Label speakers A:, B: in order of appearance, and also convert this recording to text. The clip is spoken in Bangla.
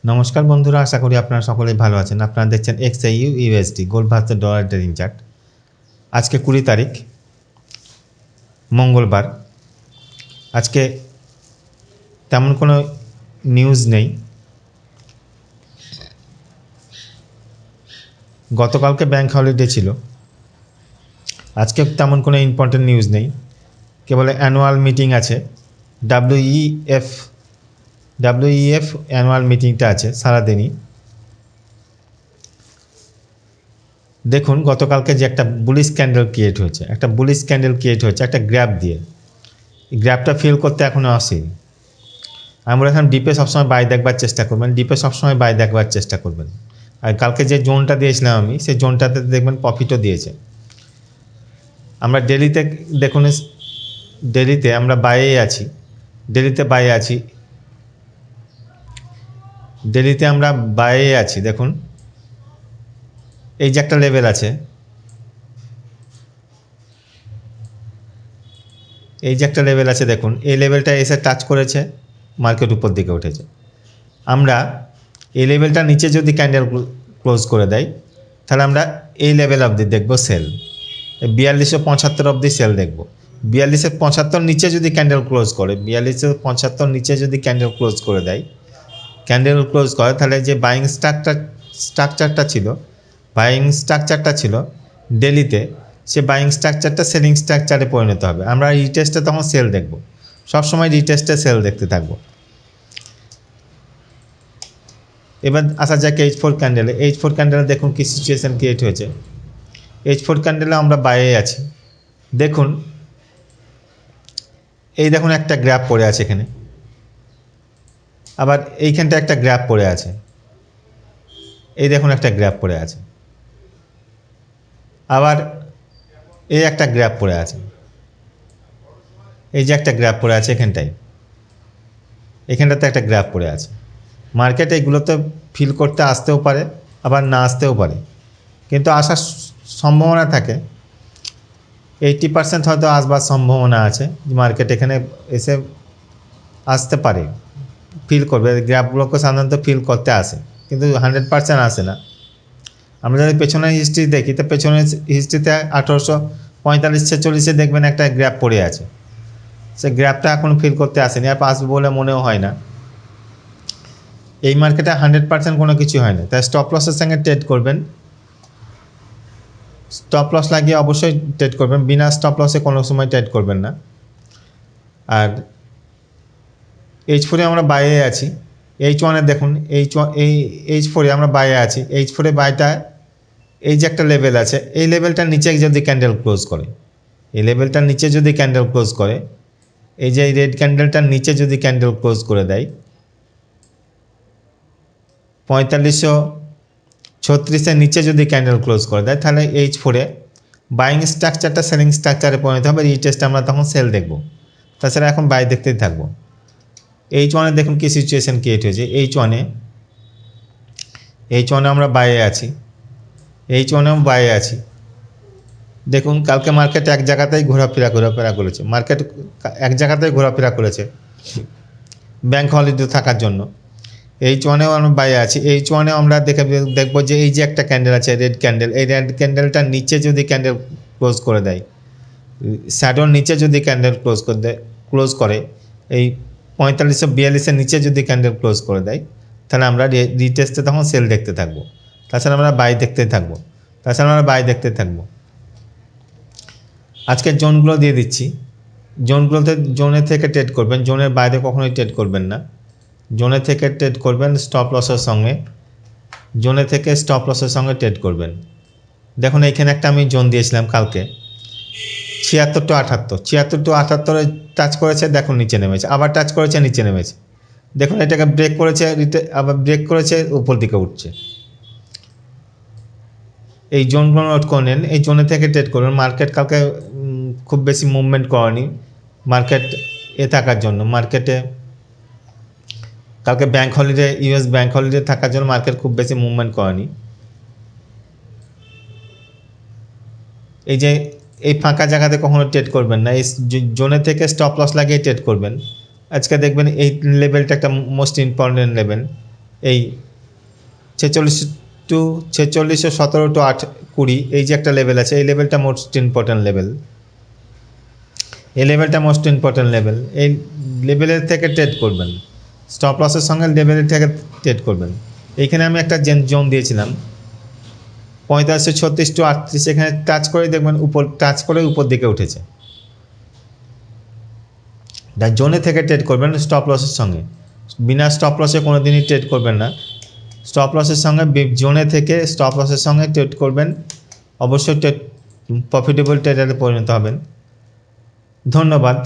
A: নমস্কার বন্ধুরা, আশা করি আপনারা সকলেই ভালো আছেন। আপনারা দেখছেন XAU USD gold versus dollar trading chart. আজকে 20 তারিখ মঙ্গলবার। আজকে তেমন কোনো নিউজ নেই। গতকালকে ব্যাংক হলিডে ছিল, আজকে তেমন কোনো ইম্পর্টেন্ট নিউজ নেই। কেবল অ্যানুয়াল মিটিং আছে, WEF অ্যানুয়াল মিটিংটা আছে সারাদিনই। দেখুন গতকালকে যে একটা বুলিশ ক্যান্ডেল ক্রিয়েট হয়েছে, একটা গ্র্যাপ দিয়ে। গ্র্যাপটা ফিল করতে এখনও আসেনি। আমরা এখন ডিপে সবসময় বাই দেখবার চেষ্টা করবেন। আর কালকে যে জোনটা দিয়েছিলাম আমি, সেই জোনটাতে দেখবেন প্রফিটও দিয়েছে। আমরা ডেলিতে দেখুন, ডেলিতে আমরা বাইয়ে আছি, ডেলিতে আমরা বাইয়ে আছি। দেখুন এই যে একটা লেভেল আছে, দেখুন এই লেভেলটা এসে টাচ করেছে, মার্কেট উপর দিকে উঠেছে। আমরা এই লেভেলটা নিচে যদি ক্যান্ডেল ক্লোজ করে দেয়, তাহলে আমরা এই লেভেল অবধি দেখব সেল, 4275 অবধি সেল দেখব। 4275 নিচে যদি ক্যান্ডেল ক্লোজ করে, 4275 নিচে যদি ক্যান্ডেল ক্লোজ করে তাহলে যে বাইং স্ট্রাকচারটা ছিল ডেলিতে, সে বাইং স্ট্রাকচারটা সেলিং স্ট্রাকচারে পরিণত হবে। আমরা রিটেস্টে তখন সেল দেখব, সবসময় রিটেস্টে সেল দেখতে থাকব। এবার আসা যাক H4 ক্যান্ডেলে। দেখুন কি সিচুয়েশান ক্রিয়েট হয়েছে। H4 ক্যান্ডেলে আমরা বাইরে আছি। দেখুন এই দেখুন একটা গ্র্যাপ পড়ে আছে এখানে, আবার এইখানটা একটা গ্র্যাপ পড়ে আছে, এই দেখুন একটা গ্র্যাপ পড়ে আছে, আবার এই একটা গ্র্যাপ পড়ে আছে, এই যে একটা গ্র্যাপ পড়ে আছে এখানটাতে একটা গ্র্যাপ পড়ে আছে। মার্কেট এইগুলোতে ফিল করতে আসতেও পারে, আবার না আসতেও পারে, কিন্তু আসার সম্ভাবনা থাকে। 80% হয়তো আসবার সম্ভাবনা আছে, মার্কেট এখানে এসে আসতে পারে, ফিল করবে। গ্র্যাপগুলোকে সাধারণত ফিল করতে আসে, কিন্তু 100% আসে না। আমরা যদি পেছনের হিস্ট্রি দেখি, তো পেছনের হিস্ট্রিতে 1845-46 দেখবেন একটা গ্র্যাপ পড়ে আছে। সে গ্র্যাপটা এখন ফিল করতে আসেনি, আর আসবে বলে মনেও হয় না। এই মার্কেটে 100% কোনো কিছু হয় না, তাই স্টপ লসের সঙ্গে ট্রেড করবেন। স্টপ লস লাগিয়ে অবশ্যই ট্রেড করবেন, বিনা স্টপ লসে কোনো সময় ট্রেড করবেন না। আর H4 আমরা বাইরে আছি, H1 দেখুন, H4 আমরা বাইরে আছি। H4 বাইটা এই যে একটা লেভেল আছে, এই লেভেলটার নিচে যদি ক্যান্ডেল ক্লোজ করে, এই যে রেড ক্যান্ডেলটার নিচে যদি ক্যান্ডেল ক্লোজ করে দেয়, 4536-এর নিচে যদি ক্যান্ডেল ক্লোজ করে দেয়, তাহলে H4 বাইং স্ট্রাকচারটা সেলিং স্ট্রাকচারে পরিণত হবে। রিটেস্টে আমরা তখন সেল দেখব, তাছাড়া এখন বাই দেখতেই থাকবো। H1 দেখুন কি সিচুয়েশান ক্রিয়েট হয়েছে। H1 আমরা বাইরে আছি, দেখুন কালকে মার্কেট এক জায়গাতেই ঘোরাফেরা করেছে, ব্যাংক হলিডে থাকার জন্য। H1 আমরা বাইরে আছি। H1 আমরা দেখব যে এই যে একটা ক্যান্ডেল আছে, রেড ক্যান্ডেল, এই রেড ক্যান্ডেলটার নিচে যদি ক্যান্ডেল ক্লোজ করে দেয়, শ্যাডোর নিচে যদি ক্যান্ডেল ক্লোজ করে, এই 4542-এর নিচে যদি ক্যান্ডেল ক্লোজ করে দেয়, তাহলে আমরা রিটেস্টে তখন সেল দেখতে থাকবো, তাছাড়া আমরা বাই দেখতে থাকবো। আজকে জোনগুলো দিয়ে দিচ্ছি, জোনে থেকে ট্রেড করবেন, জোনের বাইরে কখনোই ট্রেড করবেন না। জোনে থেকে ট্রেড করবেন স্টপ লসের সঙ্গে, ট্রেড করবেন। দেখুন এইখানে একটা আমি জোন দিয়েছিলাম কালকে, 76-78 টাচ করেছে, দেখুন নিচে নেমেছে, আবার টাচ করেছে, নিচে নেমেছে। দেখুন এটাকে ব্রেক করেছে, আবার ব্রেক করেছে, উপর দিকে উঠছে। এই জোনগুলো নোট করে নেন, এই জোনে থেকে ট্রেড করবেন। মার্কেট কালকে খুব বেশি মুভমেন্ট করেনি, মার্কেট থাকার জন্য, মার্কেটে কালকে US ব্যাংক হলিডে থাকার জন্য মার্কেট খুব বেশি মুভমেন্ট করেনি। এই যে এই ফাঁকা জায়গাতে কখনো ট্রেড করবেন না, এই জোনে থেকে স্টপ লস লাগিয়ে ট্রেড করবেন। আজকে দেখবেন এই লেভেলটা একটা মোস্ট ইম্পর্টেন্ট লেভেল, এই 46 টু 46 17 টু 8 20 এই যে একটা লেভেল আছে, এই লেভেলটা মোস্ট ইম্পর্ট্যান্ট লেভেল। এই লেভেলটা মোস্ট ইম্পর্ট্যান্ট লেভেল। এই লেভেলের থেকে ট্রেড করবেন, স্টপ লসের সঙ্গে লেভেলের থেকে ট্রেড করবেন। এইখানে আমি একটা জোন দিয়েছিলাম 4536 টু 38, এখানে টাচ করে দেখবেন টাচ করে উপর দিকে উঠেছে। জোনে থেকে ট্রেড করবেন স্টপ লসের সঙ্গে, বিনা স্টপ লসে কোনো দিনই ট্রেড করবেন না। স্টপ লসের সঙ্গে জোনে থেকে স্টপ লসের সঙ্গে ট্রেড করবেন, অবশ্যই প্রফিটেবল ট্রেডারে পরিণত হবেন। ধন্যবাদ।